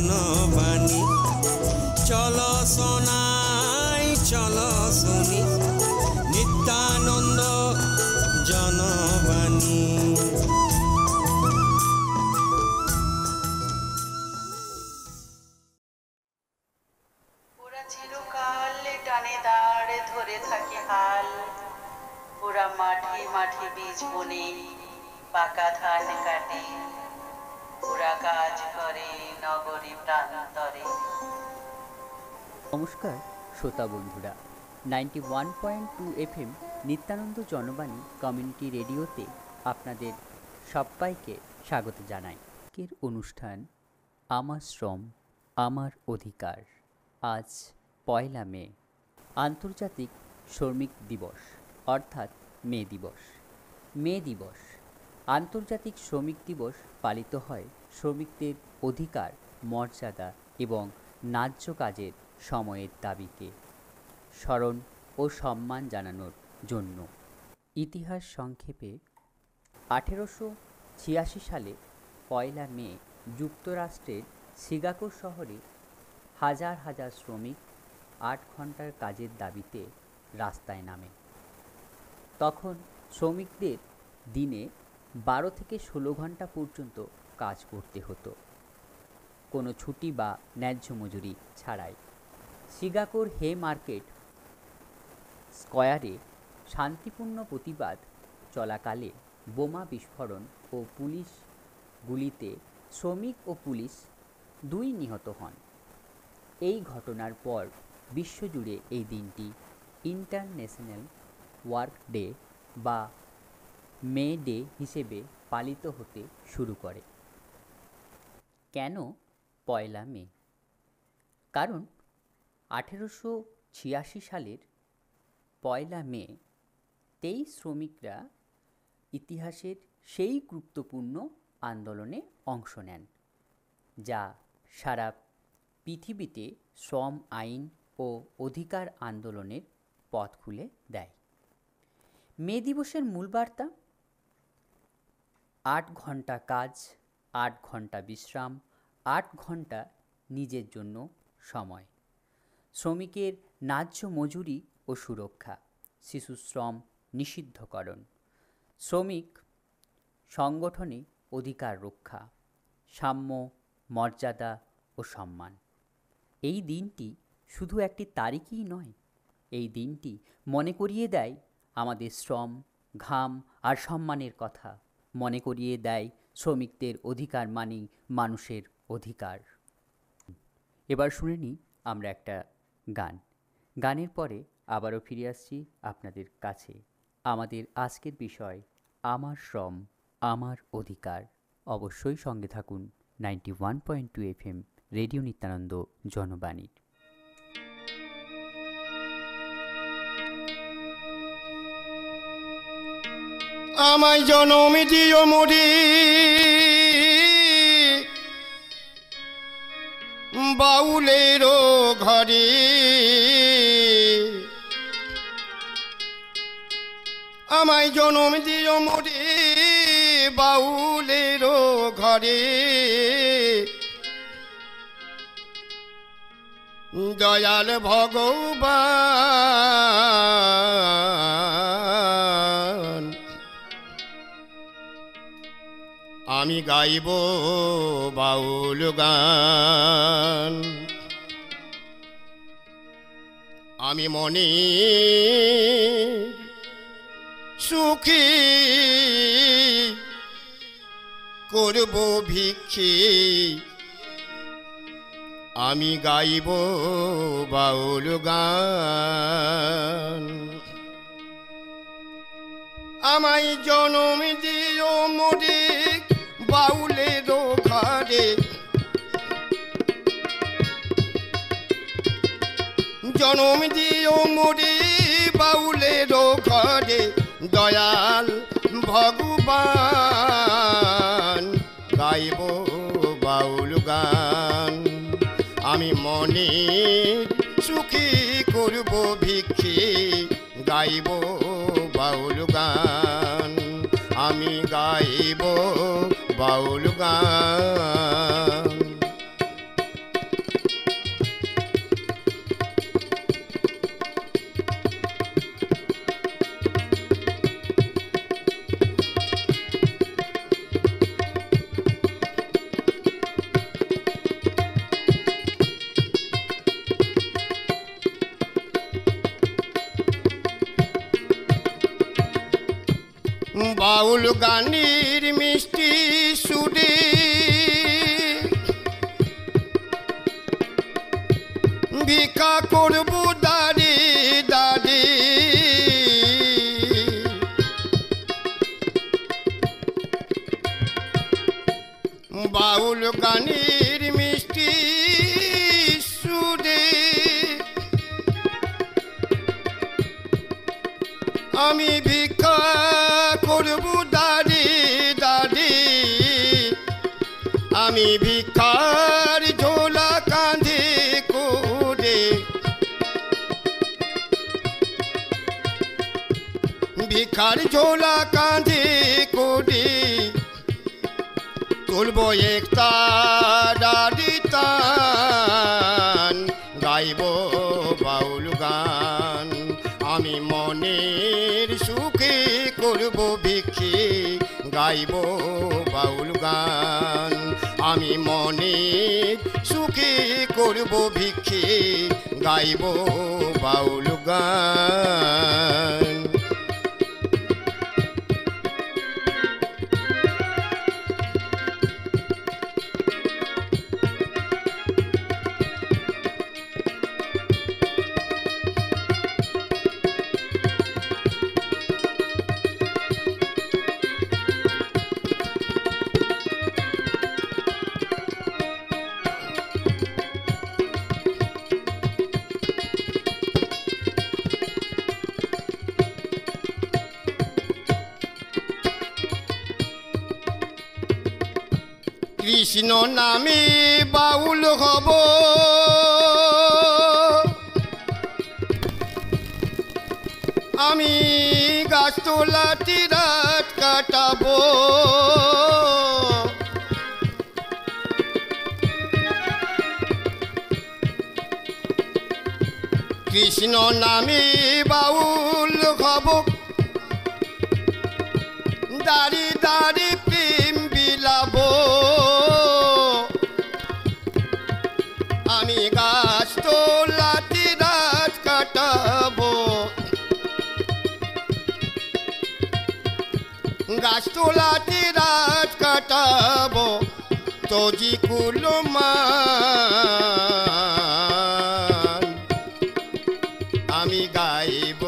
জনবাণী। চলো শোনাই চলো শুনি নিত্যানন্দ জনবাণী। ওরা চিরকাল টানে দাঁড় ধরে থাকে হাল, ওরা মাঠে মাঠে বীজ বনে পাকা ধান কাটে, ওরা কাজ করে নগরী প্রান্তরে। নমস্কার শ্রোতা বন্ধুরা, 91.2 FM নিত্যানন্দ জনবাণী কমিউনিটি রেডিওতে আপনাদের সবাইকে স্বাগত জানাই। আজকের অনুষ্ঠান আমার শ্রম আমার অধিকার। আজ 1 মে, আন্তর্জাতিক শ্রমিক দিবস অর্থাৎ মে দিবস। মে দিবস, আন্তর্জাতিক শ্রমিক দিবস পালিত হয় শ্রমিকদের অধিকার, মর্যাদা এবং ন্যায্য কাজের সময়ের দাবিকে স্মরণ ও সম্মান জানানোর জন্য। ইতিহাস সংক্ষেপে 1886 সালে 1 মে যুক্তরাষ্ট্রের শিকাগো শহরে হাজার হাজার শ্রমিক 8 ঘন্টার কাজের দাবিতে রাস্তায় নামে। তখন শ্রমিকদের দিনে 12 থেকে 16 ঘন্টা পর্যন্ত কাজ করতে হতো, কোনো ছুটি বা ন্যায্য মজুরি ছাড়াই। শিকাগোর হে মার্কেট স্কয়ারে শান্তিপূর্ণ প্রতিবাদ চলাকালে বোমা বিস্ফোরণ ও পুলিশ গুলিতে শ্রমিক ও পুলিশ 2 নিহত হন। এই ঘটনার পর বিশ্বজুড়ে এই দিনটি ইন্টারন্যাশনাল ওয়ার্ক ডে বা মে ডে হিসেবে পালিত হতে শুরু করে। কেন 1 মে? কারণ 1886 সালের 1 মে 23 শ্রমিকরা ইতিহাসের সেই গুরুত্বপূর্ণ আন্দোলনে অংশ নেন, যা সারা পৃথিবীতে শ্রম আইন ও অধিকার আন্দোলনের পথ খুলে দেয়। মে দিবসের মূল বার্তা: 8 ঘন্টা কাজ, 8 ঘন্টা বিশ্রাম, 8 ঘন্টা নিজের জন্য সময়, শ্রমিকের ন্যায্য মজুরি ও সুরক্ষা, শিশু শ্রম নিষিদ্ধকরণ, শ্রমিক সংগঠনে অধিকার রক্ষা, সাম্য, মর্যাদা ও সম্মান। এই দিনটি শুধু একটি তারিখই নয়, এই দিনটি মনে করিয়ে দেয় আমাদের শ্রম, ঘাম আর সম্মানের কথা, মনে করিয়ে দেয় শ্রমিকদের অধিকার মানেই মানুষের অধিকার। এবার শুনে নিই আমরা একটা গান। গানের পরে আবারও ফিরে আসছি আপনাদের কাছে। আমাদের আজকের বিষয় আমার শ্রম আমার অধিকার। অবশ্যই সঙ্গে থাকুন 91.2 FM রেডিও নিত্যানন্দ জনবাণীর। আমায় জনম দিও মরি বাউলের ঘরে, আমায় জনম দিও মরি বাউলের ঘরে, দয়াল ভগবান আমি গাইব বাউল গান। আমি মনে সুখী করব ভিক্ষে, আমি গাইব বাউল গান। আমায় জনম দিও মরি বাউলের ঘরে, জনম দিও মরি বাউলের ঘরে, দয়াল ভগবান গাইব বাউল গান। আমি মনে সুখী করব ভিক্ষে, গাইব বাউল গান, আমি গাইব বাউল গান। বাউল গানের মিষ্টি সুরে ভিক্ষা করব দাঁড়ে দাঁড়ে বাউল গানের মিষ্টি সুরে আমি ভিক্ষা করব দাঁড়ে দাঁড়ে আমি ভিক্ষার ঝোলা কাঁধে করে ভিক্ষার ঝোলা কাঁধে করে তুলব একটা দাড়ি তান গাইব বাউল গান আমি মনের সুখে করব ভিক্ষে গাইব বাউল গান আমি মনের সুখে করব ভিক্ষে গাইব বাউল গান কৃষ্ণ নামে বাউল হব আমি গাছতলাটি রাত কাটাবো কৃষ্ণ নামে বাউল হব দাঁড়ি দাঁড়ি প্রেম বিলাবো আমি গাছতলাটি রাত কাটাবো গাছতলাটি রাত কাটাবো তোজি কুলমান আমি গাইব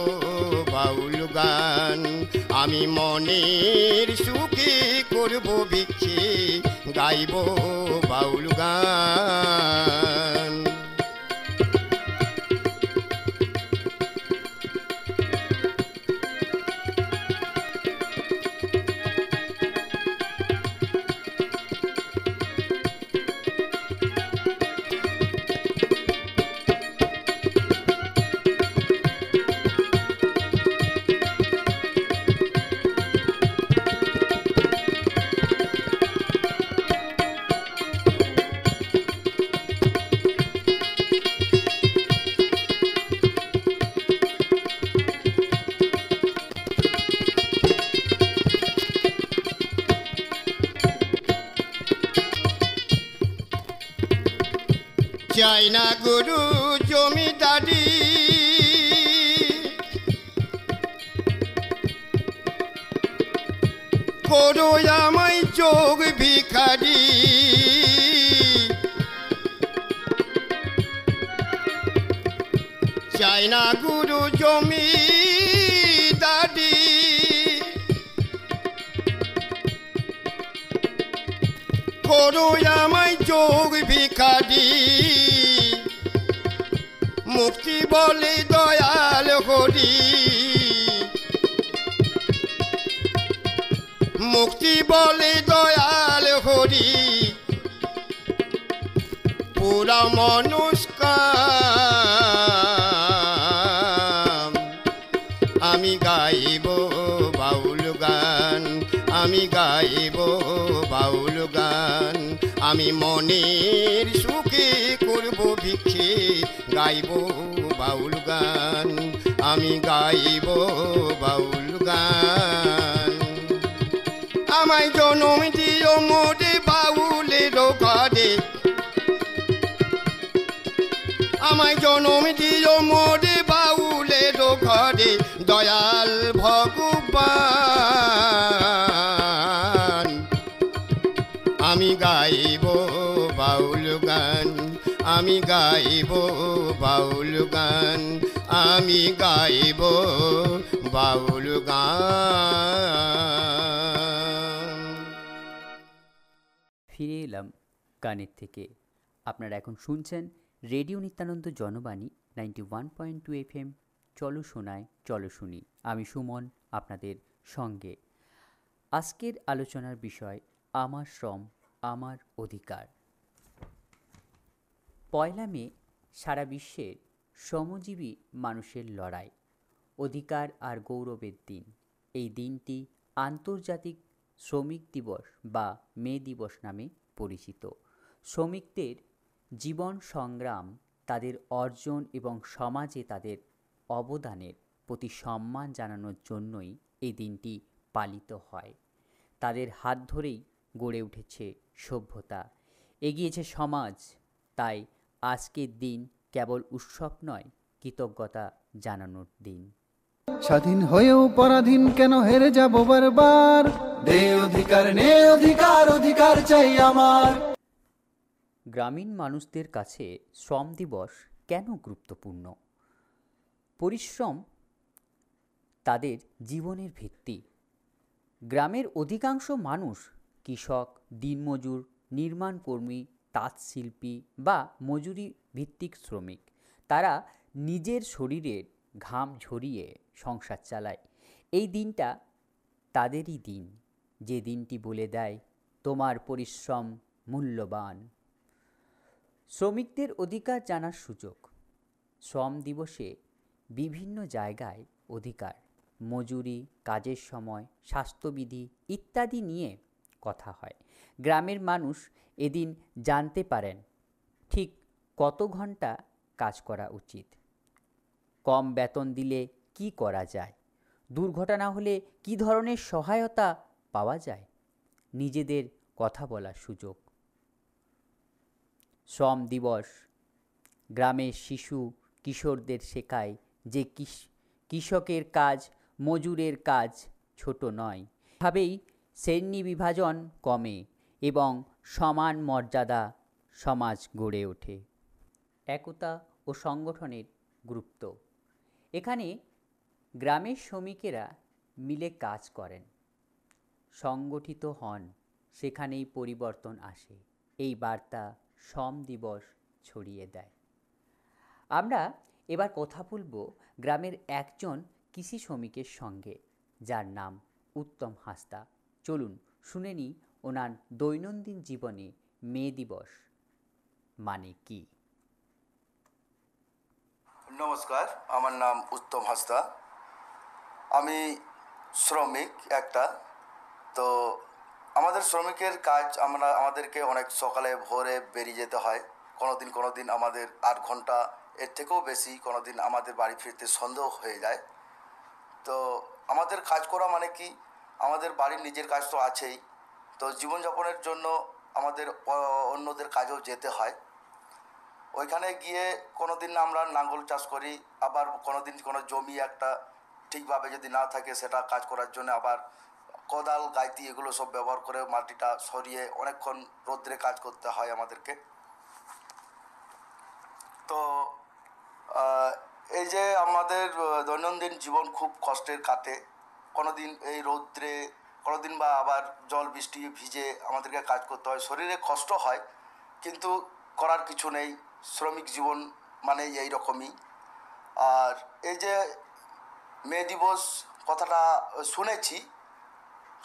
বাউল গান আমি মনের সুখে করব ভিক্ষে গাইব বাউল গান চাই না গুরু জমিদারি করো আমায় যোগ ভিখারি চাই না গুরু জমিদারি করো আমায় যোগ ভিখারি মুক্তি বলে দয়াল হরি মুক্তি বলে দয়াল হরি পুরা মনস্কাম আমি গাইব বাউল গান আমি গাইব বাউল গান আমি মনের সুখে করব ভিক্ষে গাইব বাউল গান আমি গাইব বাউল গান আমায় জনম দিও মোরে বাউলের ঘরে আমায় জনম দিও মোরে বাউলের ঘরে দয়াল ভগবান গাইব বাউল গান, আমি গাইব বাউল গান, আমি গাইব বাউল গান। ফিরে এলাম গানের থেকে। আপনারা এখন শুনছেন রেডিও নিত্যানন্দ জনবাণী 91.2 FM। চলো শোনায় চলো শুনি। আমি সুমন আপনাদের সঙ্গে। আজকের আলোচনার বিষয় আমার শ্রম আমার অধিকার। 1 মে সারা বিশ্বের শ্রমজীবী মানুষের লড়াই, অধিকার আর গৌরবের দিন। এই দিনটি আন্তর্জাতিক শ্রমিক দিবস বা মে দিবস নামে পরিচিত। শ্রমিকদের জীবন সংগ্রাম, তাদের অর্জন এবং সমাজে তাদের অবদানের প্রতি সম্মান জানানোর জন্যই এই দিনটি পালিত হয়। তাদের হাত ধরেই গড়ে উঠেছে সভ্যতা, এগিয়েছে সমাজ। তাই আজকের দিন কেবল উৎসব নয়, কৃতজ্ঞতা জানানোর দিন। স্বাধীন হয়েও পরাধীন কেন হেরে যাব বারবার, দে অধিকার নে অধিকার, অধিকার চাই আমার। গ্রামীণ মানুষদের কাছে শ্রম দিবস কেন গুরুত্বপূর্ণ? পরিশ্রম তাদের জীবনের ভিত্তি। গ্রামের অধিকাংশ মানুষ কৃষক, দিনমজুর, নির্মাণ কর্মী, তাঁতশিল্পী বা মজুরি ভিত্তিক শ্রমিক। তারা নিজের শরীরের ঘাম ঝরিয়ে সংসার চালায়। এই দিনটা তাদেরই দিন, যে দিনটি বলে দেয় তোমার পরিশ্রম মূল্যবান। শ্রমিকদের অধিকার জানার সুযোগ। শ্রম দিবসে বিভিন্ন জায়গায় অধিকার, মজুরি, কাজের সময়, স্বাস্থ্যবিধি ইত্যাদি নিয়ে কথা হয়। গ্রামের মানুষ এদিন জানতে পারেন ঠিক কত ঘন্টা কাজ করা উচিত, কম বেতন দিলে কি করা যায়, দুর্ঘটনা হলে কি ধরনের সহায়তা পাওয়া যায়। নিজেদের কথা বলার সুযোগ। শ্রম দিবস গ্রামের শিশু কিশোরদের শেখায় যে কৃষকের কাজ, মজুরের কাজ ছোট নয়। এভাবেই শ্রেণী বিভাজন কমে এবং সমান মর্যাদা সমাজ গড়ে ওঠে। একতা ও সংগঠনের গুরুত্ব। এখানে গ্রামের শ্রমিকেরা মিলে কাজ করেন, সংগঠিত হন, সেখানেই পরিবর্তন আসে। এই বার্তা শ্রম দিবস ছড়িয়ে দেয়। আমরা এবার কথা বলবো গ্রামের একজন কৃষি শ্রমিকের সঙ্গে, যার নাম উত্তম হাঁসদা। চলুন শুনে নিই ওনার দৈনন্দিন জীবনে মে দিবস মানে কি। নমস্কার, আমার নাম উত্তম হাঁসদা। আমি শ্রমিক একটা। তো আমাদের শ্রমিকের কাজ, আমাদেরকে অনেক সকালে ভোরে বেরিয়ে যেতে হয়। কোনো দিন আমাদের 8 ঘন্টা, এর থেকেও বেশি। কোনো দিন আমাদের বাড়ি ফিরতে সন্দেহ হয়ে যায়। তো আমাদের কাজ করা মানে কি, আমাদের বাড়ির নিজের কাজ তো আছেই, তো জীবনযাপনের জন্য আমাদের অন্যদের কাজেও যেতে হয়। ওইখানে গিয়ে কোনো দিন আমরা লাঙল চাষ করি, আবার কোনো দিন কোনো জমি একটা ঠিকভাবে যদি না থাকে সেটা কাজ করার জন্য আবার কোদাল, গাইতি এগুলো সব ব্যবহার করে মাটিটা সরিয়ে অনেকক্ষণ রোদ্রে কাজ করতে হয় আমাদেরকে। তো এই যে আমাদের দৈনন্দিন জীবন খুব কষ্টের কাটে। কোনো দিন এই রৌদ্রে, কোনো দিন বা আবার জল বৃষ্টি ভিজে আমাদেরকে কাজ করতে হয়। শরীরে কষ্ট হয়, কিন্তু করার কিছু নেই। শ্রমিক জীবন মানে এই রকমই। আর এই যে মে দিবস কথাটা শুনেছি,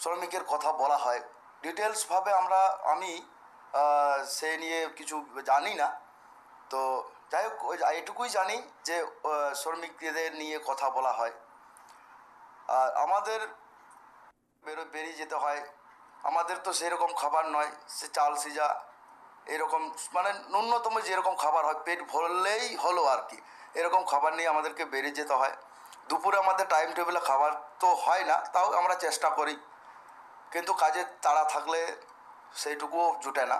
শ্রমিকের কথা বলা হয়, ডিটেলসভাবে আমি সে নিয়ে কিছু জানি না। তো যাই হোক, এটুকুই জানি যে শ্রমিকদের নিয়ে কথা বলা হয়। আর আমাদের বেরিয়ে যেতে হয়। আমাদের তো সেরকম খাবার নয়, সে চাল সিজা এরকম, মানে ন্যূনতম যেরকম খাবার হয়, পেট ভরলেই হলো আর কি, এরকম খাবার নিয়ে আমাদেরকে বেরিয়ে যেতে হয়। দুপুরে আমাদের টাইম টেবিলে খাবার তো হয় না, তাও আমরা চেষ্টা করি, কিন্তু কাজের তাড়া থাকলে সেইটুকুও জুটে না।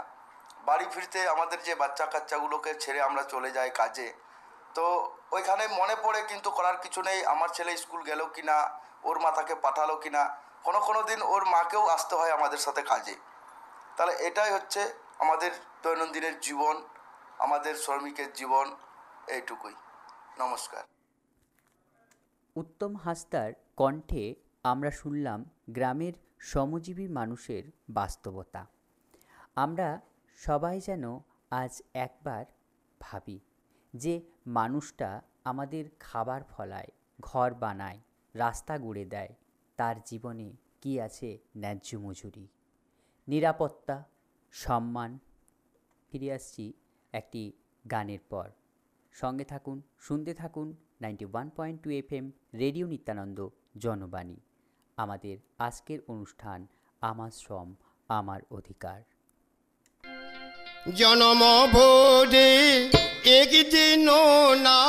বাড়ি ফিরতে আমাদের যে বাচ্চা কাচ্চাগুলোকে ছেড়ে আমরা চলে যাই কাজে, তো ওইখানে মনে পড়ে কিন্তু করার কিছু নেই, আমার ছেলে স্কুল গেল কি না, ওর মাতাকে পাঠালো কি না। কোনো দিন ওর মাকেও আসতে হয় আমাদের সাথে কাজে। তাহলে এটাই হচ্ছে আমাদের দৈনন্দিনের জীবন, আমাদের শ্রমিকের জীবন, এইটুকুই। নমস্কার। উত্তম হাসদার কণ্ঠে আমরা শুনলাম গ্রামের শ্রমজীবী মানুষের বাস্তবতা। আমরা সবাই যেন আজ একবার ভাবি যে মানুষটা আমাদের খাবার ফলায়, ঘর বানায়, রাস্তা গড়ে দেয়, তার জীবনে কি আছে? ন্যায্য মজুরি, নিরাপত্তা, সম্মান। ফিরে আসছি একটি গানের পর। সঙ্গে থাকুন, শুনতে থাকুন 91.2 FM রেডিও নিত্যানন্দ জনবাণী। আমাদের আজকের অনুষ্ঠান আমার শ্রম আমার অধিকার। জনম ভোরে একদিন না,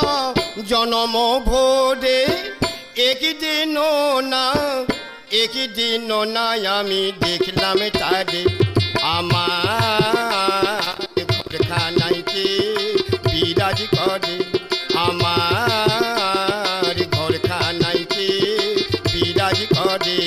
জনম ভোরে একদিন না, একদিন না আমি দেখলাম তারে আমার ঘরখানাইতে বিরাজ করে, আমার ঘরখানাইতে বিরাজ করে।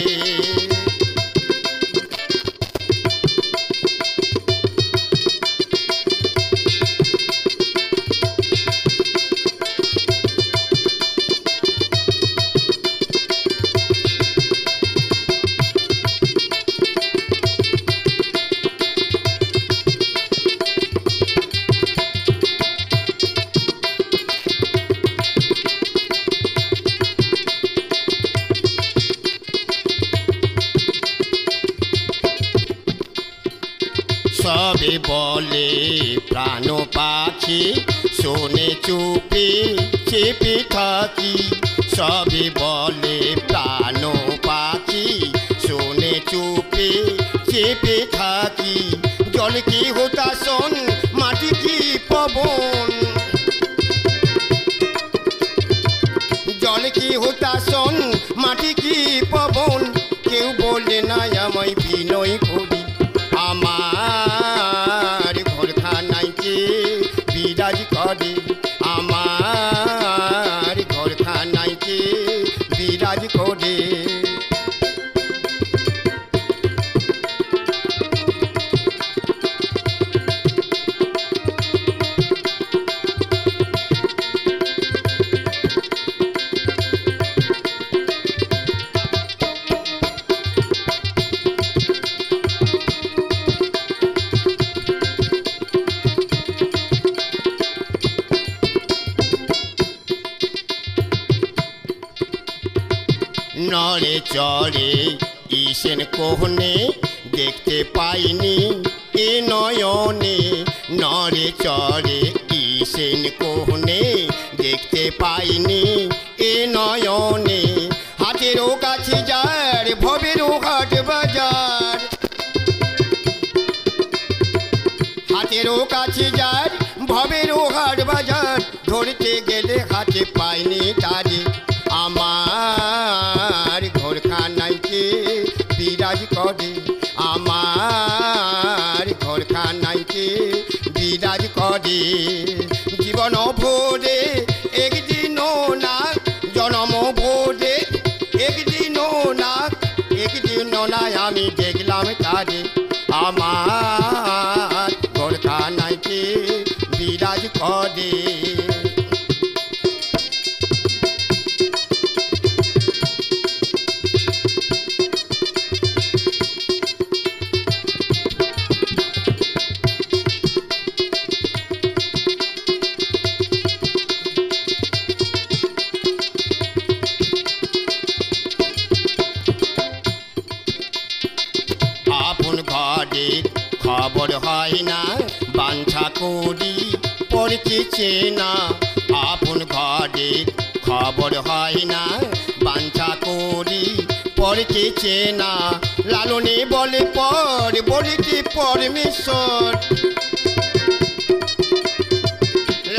সবে বলে প্রাণ পাখি, শোনে চুপি চেপে থাকি। সবে বলে প্রাণ পাখি, শোনে চুপি চেপে থাকি। জল কি হতাশন, মাটি কি পবন, জল কি হতাশন, মাটি কি পবন। কেউ বলে না আমায় বিনয় করি, আমার ঘরখানাইতে বিরাজ করে, আমার ঘরখানাইতে বিরাজ করে। নড়ে চড়ে ঈশেন কোহনে, দেখতে পাইনি এ নয়নে। নড়ে চড়ে ঈশেন কোহনে, দেখতে পাইনি এ নয়নে। হাটেরও কাছে যার, ভবেরও হাট বাজার, হাটেরও কাছে যার, ভবেরও হাট বাজার। ধরতে গেলে হাতে পাইনি তারে, আমার ঘরখানাইতে বিরাজ করে, আমার ঘরখানাইতে বিরাজ করে। জীবন ভোরে একদিন না, জনম ভোরে একদিন না, একদিন না আমি দেখলাম তারে, আমার ঘরখানাইতে বিরাজ করে। আপন ঘরে খবর হয় না, বাঞ্ছা করি পরকে চেনা। আপন ঘরে খবর হয় না, বাঞ্ছা করি পরকে চেনা। লালনে বলে পর, বলিতে পরমেশ্বর,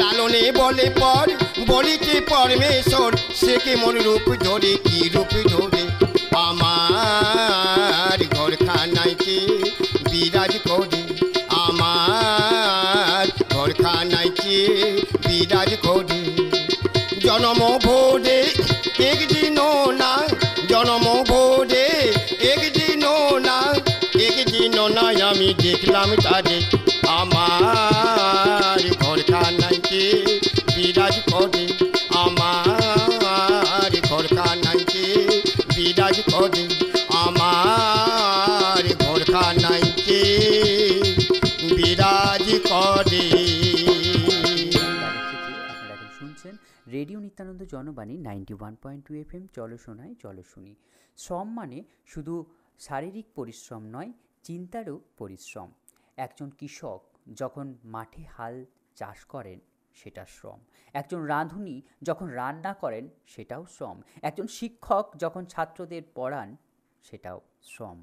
লালনে বলে পর, বলিতে পরমেশ্বর। সে কেমন রূপ ধরে, কি রূপ ধরে, আমার ঘরখানাইতে বিরাজ করে, আমার ঘরখানাইতে বিরাজ করে। জনম ভোরে একদিন না, জনম ভোরে একদিন না, একদিন না আমি আমি দেখলাম তারে আমার ঘরখানাইতে বিরাজ করে, আমার ঘরখানাইতে বিরাজ করে, আমার ঘরখানাইতে বিরাজ করে। আপনারা এখন শুনছেন রেডিও নিত্যানন্দ জনবাণী 91.2 FM। চলো শোনাই চলো শুনি। শ্রম মানে শুধু শারীরিক পরিশ্রম নয়, চিন্তারও পরিশ্রম। একজন কৃষক যখন মাঠে হাল চাষ করেন সেটা শ্রম। একজন রাঁধুনি যখন রান্না করেন সেটাও শ্রম। একজন শিক্ষক যখন ছাত্রদের পড়ান সেটাও শ্রম।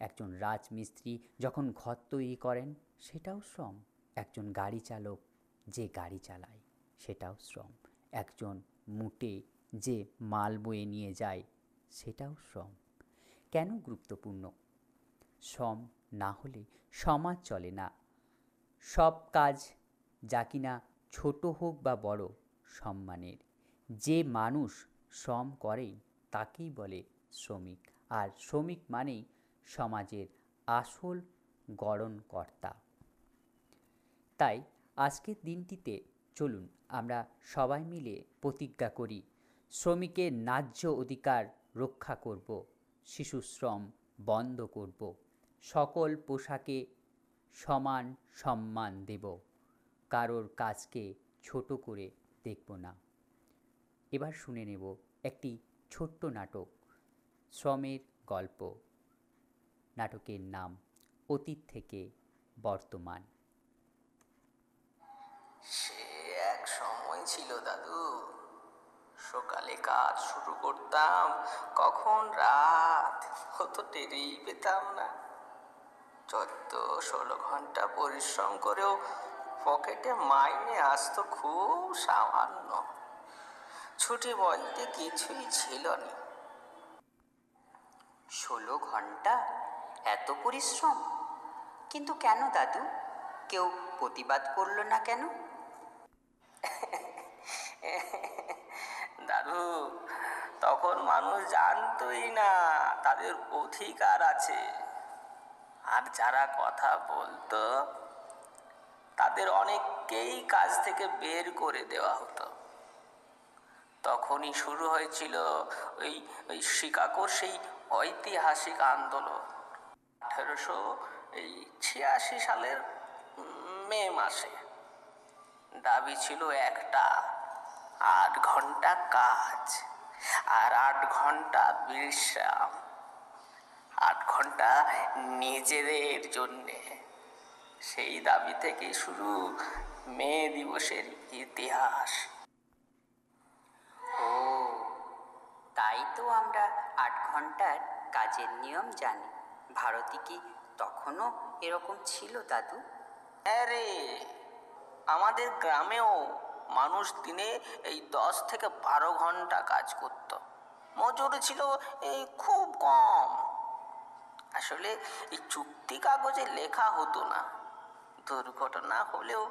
একজন রাজমিস্ত্রি যখন ঘর তৈরি করেন সেটাও শ্রম। একজন গাড়ি চালক যে গাড়ি চালায় সেটাও শ্রম। একজন মুটে যে মাল বয়ে নিয়ে যায় সেটাও শ্রম। কেন গুরুত্বপূর্ণ? শ্রম না হলে সমাজ চলে না। সব কাজ যা কিনা ছোট হোক বা বড় সম্মানের। যে মানুষ শ্রম করে তাকেই বলে শ্রমিক, আর শ্রমিক মানেই সমাজের আসল গড়নকর্তা। তাই আজকের দিনটিতে চলুন আমরা সবাই মিলে প্রতিজ্ঞা করি, শ্রমিকের ন্যায্য অধিকার রক্ষা করব, শিশু শ্রম বন্ধ করব, সকল পোশাকে সমান সম্মান দেব, কারোর কাজকে ছোট করে দেখব না। এবার শুনে নেব একটি ছোট্ট নাটক, শ্রমের গল্প। নাটকের নাম অতীত থেকে বর্তমান। সে এক সময় ছিল দাদু, সকালে কাজ শুরু করতাম, কখন রাত হতো টেরেই পেতাম না। 14-16 ঘন্টা পরিশ্রম করেও পকেটে মাইনে আসতো খুব সামান্য। ছুটি বলতে কিছুই ছিল না। 16 ঘন্টা এত পরিশ্রম? কিন্তু কেন দাদু? কেউ প্রতিবাদ করলো না কেন? দাদু, তখন মানুষ জানতোই না তাদের অধিকার আছে। আর যারা কথা বলতো তাদের অনেককেই কাজ থেকে বের করে দেওয়া হতো। তখনই শুরু হয়েছিল ওই শিকাগোর সেই ঐতিহাসিক আন্দোলন। 1886 সালের মে মাসে দাবি ছিল একটা, 8 ঘন্টা কাজ আর 8 ঘন্টা বিশ্রাম, 8 ঘন্টা নিজেদের জন্যে। সেই দাবি থেকে শুরু মে দিবসের ইতিহাস। ও, তাই তো আমরা 8 ঘন্টার কাজের নিয়ম জানি। ভারতে কি তখনও এরকম ছিল দাদু? আরে, আমাদের গ্রামেও মানুষ দিনে এই 10 থেকে 12 ঘন্টা কাজ করত। মজুরি ছিল এই খুব কম। আসলে এই চুক্তি কাগজে লেখা হতো না। দুর্ঘটনা হলেও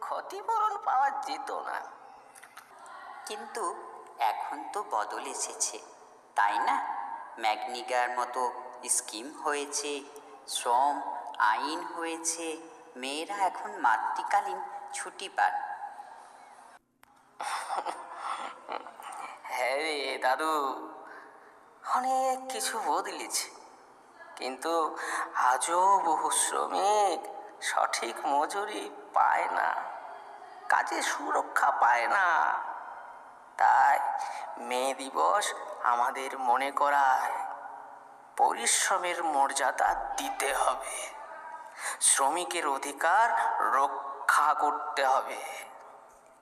ক্ষতিপূরণ পাওয়া যেত না। কিন্তু এখন তো বদল এসেছে, তাই না? ম্যাগনিগার মতো স্কিম হয়েছে, শ্রম আইন হয়েছে, মেয়েরা এখন মাতৃকালীন ছুটি পান। হ্যাঁ রে দাদু, অনেক কিছু বদলেছে, কিন্তু আজও বহু শ্রমিক সঠিক মজুরি পায় না, কাজে সুরক্ষা পায় না। তাই মে দিবস আমাদের মনে করায় পরিশ্রমের মর্যাদা দিতে হবে, শ্রমিকের অধিকার রক্ষা করতে হবে।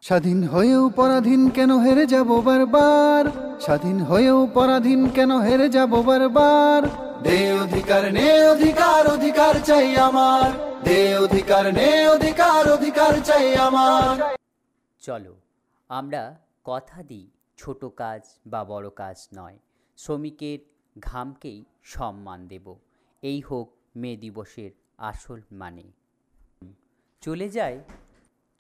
স্বাধীন হয়েও পরাধীন কেন হেরে যাব বারবার, স্বাধীন হয়েও পরাধীন কেন হেরে যাব বারবার। দে অধিকার নে অধিকার, অধিকার চাই আমার, দে অধিকার নে অধিকার, অধিকার চাই আমার। চলো আমরা কথা দিই, ছোট কাজ বা বড় কাজ নয়, শ্রমিকের ঘামকেই সম্মান দেব। এই হোক মে দিবসের আসল মানে। চলে যায়,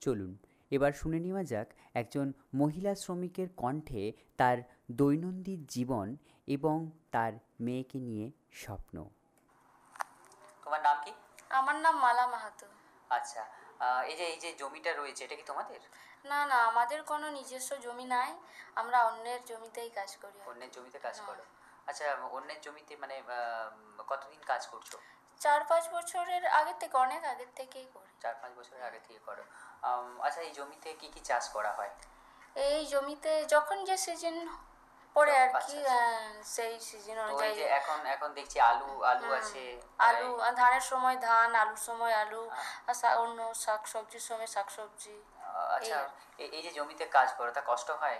চলুন এবার শুনে নেওয়া যাক একজন মহিলা শ্রমিকের কণ্ঠে তার দৈনন্দিন জীবন এবং তার মেয়েকে নিয়ে স্বপ্ন। তোমার নাম কি? আমার নাম মালা মাহাতো। আচ্ছা, এই যে জমিটা রয়েছে, এটা কি তোমাদের? না না, আমাদের কোনো নিজস্ব জমি নাই, আমরা অন্যের জমিতেই কাজ করি। অন্যের জমিতে কাজ করো? আচ্ছা, অন্যের জমিতে মানে কতদিন কাজ করছো? 4-5 বছরের আগের থেকে, অনেক আগের থেকেই করি। 4-5 বছরের আগে থেকে করো। আচ্ছা, এই জমিতে কি কি চাষ করা হয়? এই জমিতে যখন যে সিজন পড়ে আর কি, সেই সিজন অনুযায়ী। যে এখন দেখছি আলু আছে, আলু, ধানের সময় ধান, আলুর সময় আলু, আর অন্য শাক সবজির সময় শাক সবজি। আচ্ছা, এই যে জমিতে কাজ করো, তা কষ্ট হয়?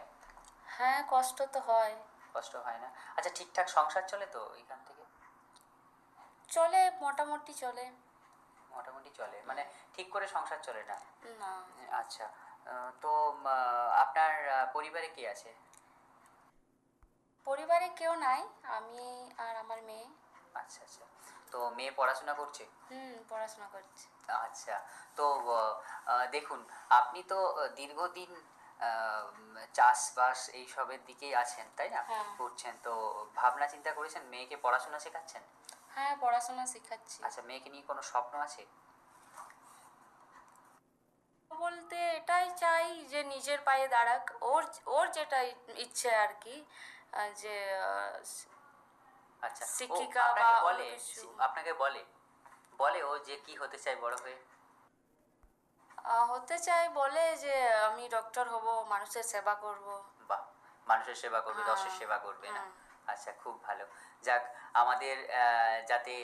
হ্যাঁ, কষ্ট তো হয়। কষ্ট হয় না? আচ্ছা, ঠিকঠাক সংসার চলে তো এখান থেকে? চলে, মোটামুটি চলে। মোটামুটি চলে মানে ঠিক করে সংসার চলে না? না। আচ্ছা, তো আপনার পরিবারে কে আছে? পরিবারে কেউ নাই, আমি আর আমার মেয়ে। আচ্ছা আচ্ছা, তো মেয়ে পড়াশোনা করছে? পড়াশোনা করছে। আচ্ছা, তো দেখুন, আপনি তো দীর্ঘদিন চাষবাস এইসবের দিকেই আছেন, তাই না? করছেন, তো ভাবনা চিন্তা করেছেন মেয়েকে পড়াশোনা শেখাচ্ছেন? হ্যাঁ, পড়াশোনা শেখাচ্ছি। আচ্ছা, মেয়েকে নিয়ে কোনো স্বপ্ন আছে? বলতে এটাই চাই যে নিজের পায়ে দাঁড়াক, ওর যেটা ইচ্ছে আর কি, যে আচ্ছা, শিক্ষিকা বা আপনাকে বলে ও যে কি হতে চায় বড় হয়ে? হতে চাই বলে যে আমি ডক্টর হব, মানুষের সেবা করব। বাহ, মানুষের সেবা করবে, দশের সেবা করবে না? আচ্ছা, খুব ভালো। যাক, আমাদের যাতে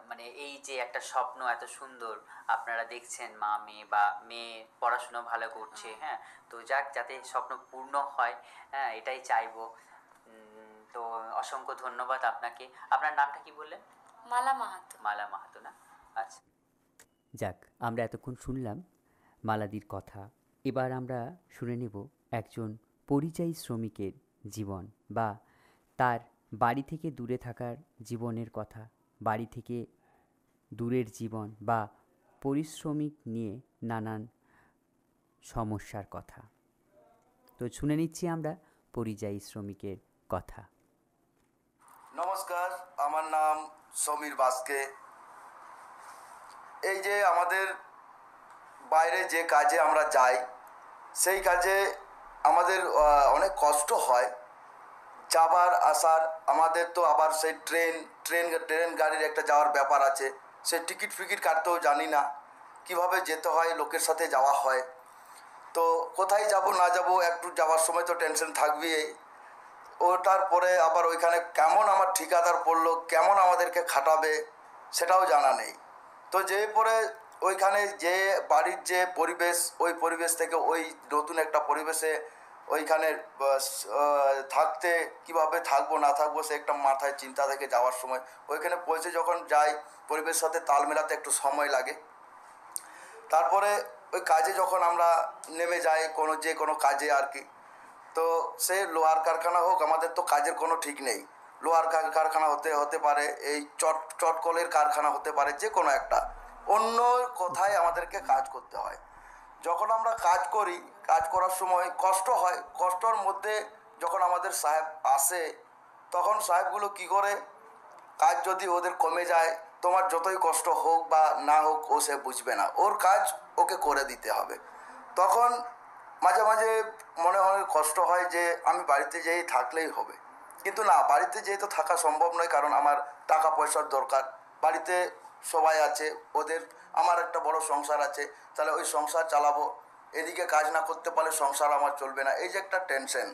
মানে এই যে একটা স্বপ্ন এত সুন্দর আপনারা দেখছেন, মা মেয়ে বা মেয়ে পড়াশুনো ভালো করছে, হ্যাঁ, তো যাক, যাতে স্বপ্ন পূর্ণ হয়, হ্যাঁ, এটাই চাইবো। তো অসংখ্য ধন্যবাদ আপনাকে। আপনার নামটা কি বললেন? মালা মাহাতো। মালা মাহাতো না? আচ্ছা, যাক, আমরা এতক্ষণ শুনলাম মালাদির কথা। এবার আমরা শুনে নেব একজন পরিযায়ী শ্রমিকের জীবন বা তার বাড়ি থেকে দূরে থাকার জীবনের কথা, বাড়ি থেকে দূরের জীবন বা পরিশ্রমিক নিয়ে নানান সমস্যার কথা। তো শুনে নিচ্ছি আমরা পরিযায়ী শ্রমিকের কথা। নমস্কার, আমার নাম সমীর বাস্কে। এই যে আমাদের বাইরে যে কাজে আমরা যাই, সেই কাজে আমাদের অনেক কষ্ট হয় যাবার আসার। আমাদের তো আবার সেই ট্রেন গাড়ির একটা যাওয়ার ব্যাপার আছে, সে টিকিট ফিকিট কাটতেও জানি না, কিভাবে যেতে হয়, লোকের সাথে যাওয়া হয়। তো কোথায় যাব না যাব, একটু যাওয়ার সময় তো টেনশন থাকবেই। ওটার পরে আবার ওইখানে কেমন আমার ঠিকাদার পড়লো, কেমন আমাদেরকে খাটাবে, সেটাও জানা নেই। তো যে পরে ওইখানে যে বাড়ির যে পরিবেশ, ওই পরিবেশ থেকে ওই নতুন একটা পরিবেশে ওইখানে থাকতে, কিভাবে থাকবো না থাকবো, সে একটা মাথায় চিন্তা থেকে যাওয়ার সময় ওইখানে পৌঁছে যখন যাই, পরিবেশের সাথে তাল মেলাতে একটু সময় লাগে। তারপরে ওই কাজে যখন আমরা নেমে যাই, যে কোনো কাজে আর কি, তো সে লোহার কারখানা হোক, আমাদের তো কাজের কোনো ঠিক নেই। লোহার কারখানা হতে পারে, এই চটকলের কারখানা হতে পারে, যে কোনো একটা অন্য কোথায় আমাদেরকে কাজ করতে হয়। যখন আমরা কাজ করি, কাজ করার সময় কষ্ট হয়। কষ্টর মধ্যে যখন আমাদের সাহেব আসে, তখন সাহেবগুলো কি করে, কাজ যদি ওদের কমে যায়, তোমার যতই কষ্ট হোক বা না হোক, ও সে বুঝবে না, ওর কাজ ওকে করে দিতে হবে। তখন মাঝে মাঝে মনে কষ্ট হয় যে আমি বাড়িতে যেয়ে থাকলেই হবে, কিন্তু না, বাড়িতে যেয়ে তো থাকা সম্ভব নয়, কারণ আমার টাকা পয়সার দরকার। বাড়িতে সবাই আছে, ওদের আমার একটা বড় সংসার আছে, তাহলে ওই সংসার চালাবো, এদিকে কাজ না করতে পারলে সংসার আমার চলবে না, এই যে একটা টেনশন।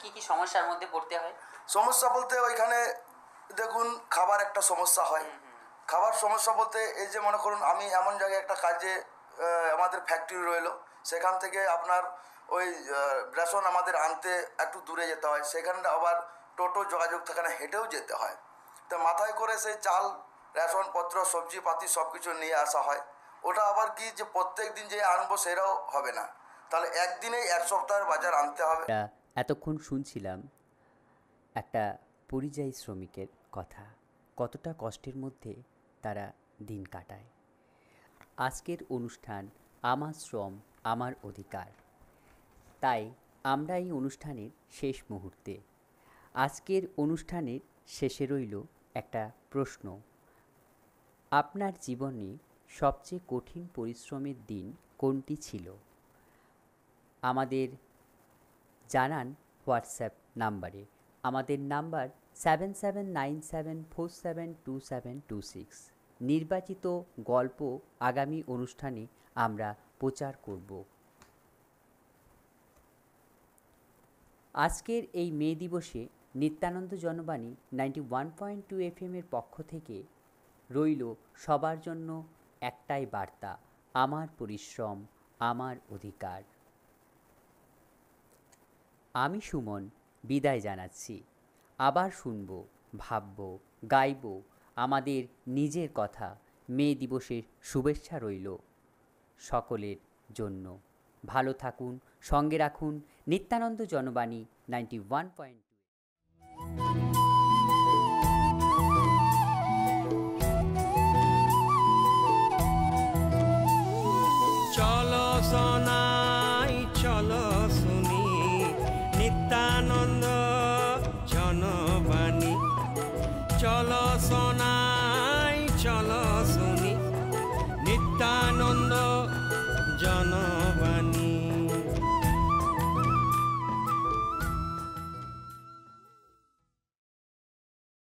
কি কি সমস্যার মধ্যে পড়তে হয়? সমস্যা বলতে ওইখানে দেখুন, খাবার একটা সমস্যা হয়। খাবার সমস্যা বলতে এই যে মনে করুন, আমি এমন জায়গায় একটা কাজে, আমাদের ফ্যাক্টরি রইলো, সেখান থেকে আপনার ওই রেশন আমাদের আনতে একটু দূরে যেতে হয়, সেখানটা আবার টোটো যোগাযোগ থাকে না, হেঁটেও যেতে হয়। তো মাথায় করে সেই চাল, রেশনপত্র, সবজিপাতি সব কিছু নিয়ে আসা হয়। ওটা আবার কি যে প্রত্যেক দিন যে আনবো সেটাও হবে না, তাহলে একদিনেই এক সপ্তাহের বাজার আনতে হবে। এতক্ষণ শুনছিলাম একটা পরিযায়ী শ্রমিকের কথা, কতটা কষ্টের মধ্যে তারা দিন কাটায়। আজকের অনুষ্ঠান আমার শ্রম আমার অধিকার, তাই আমরা এই অনুষ্ঠানের শেষ মুহূর্তে, আজকের অনুষ্ঠানের শেষে রইল একটা প্রশ্ন। আপনার জীবনে সবচেয়ে কঠিন পরিশ্রমের দিন কোনটি ছিল? আমাদের জানান হোয়াটসঅ্যাপ নাম্বারে। আমাদের নাম্বার 7797472726। নির্বাচিত গল্প আগামী অনুষ্ঠানে আমরা প্রচার করব। আজকের এই মে দিবসে নিত্যানন্দ জনবাণী 91.2 FM এর পক্ষ থেকে রইল সবার জন্য একটাই বার্তা, আমার পরিশ্রম আমার অধিকার। আমি সুমন বিদায় জানাচ্ছি। আবার শুনব, ভাবব, গাইব আমাদের নিজের কথা। মে দিবসের শুভেচ্ছা রইল সকলের জন্য। ভালো থাকুন, সঙ্গে রাখুন নিত্যানন্দ জনবাণী 91.2। চলো সোনাই চলো